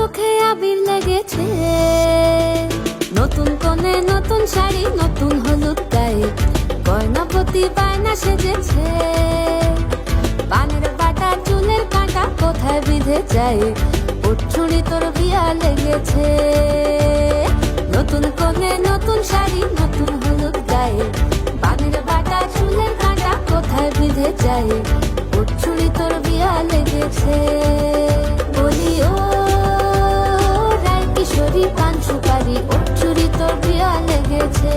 চোখে আবির লেগেছে, নতুন কোণে নতুন শাড়ি নতুন হলুদ গায়ে, গয়নাপতি বায়না সেজেছে। পানের বাটা চুলের কাঁটা কোথায় বিঁধে যায়, ওর ছুরি তোর বিয়া লেগেছে। নতুন কোণে নতুন শাড়ি নতুন হলুদ গায়ে, পানের বাটা চুলের কাঁটা কোথায় বিঁধে যায়, ওর ছুরি তোর বিয়া লেগেছে। বলি ও রায় কিশোরী পান সুপারি, ওর ছুরি তোর বিয়া লেগেছে।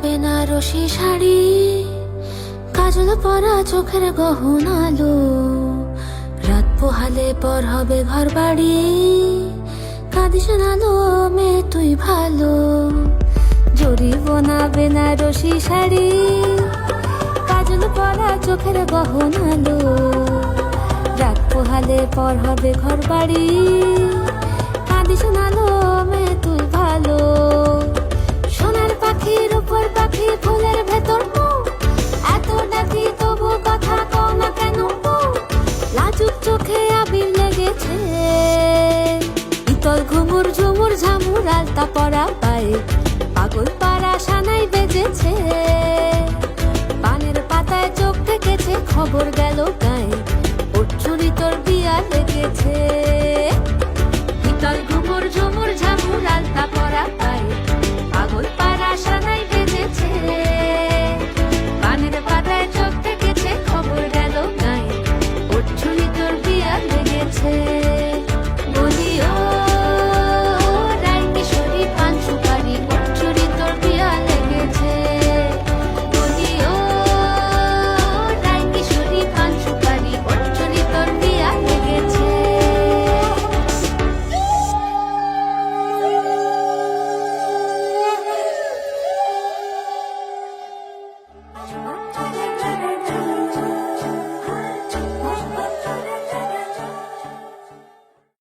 বেনারসি শাড়ি, কাজল পরা চোখের গহনালো, রাত পোহালে পর হবে ঘর বাড়ি, কাঁদিস নালো মেয়ে তুই ভালো। জরি বোনা বেনারসি শাড়ি, কাজল পরা চোখের গহনালো, রাত পোহালে পর হবে ঘর বাড়ি, কাঁদিস নালো মেয়ে তুই ভালো। সোনার পাখির উপর পাখি ফুলের ভেতর এত ডাকি তবু কথা কও না কেন, লাজুক চোখে আবির লেগেছে। ইতল ঘুমুর ঝুমুর ঝামুর আলতা পরা পায়ে, পাগল পাড়া সানাই বেজেছে। পানের পাতায় চোখ থেকেছে খবর গেল গায়ে,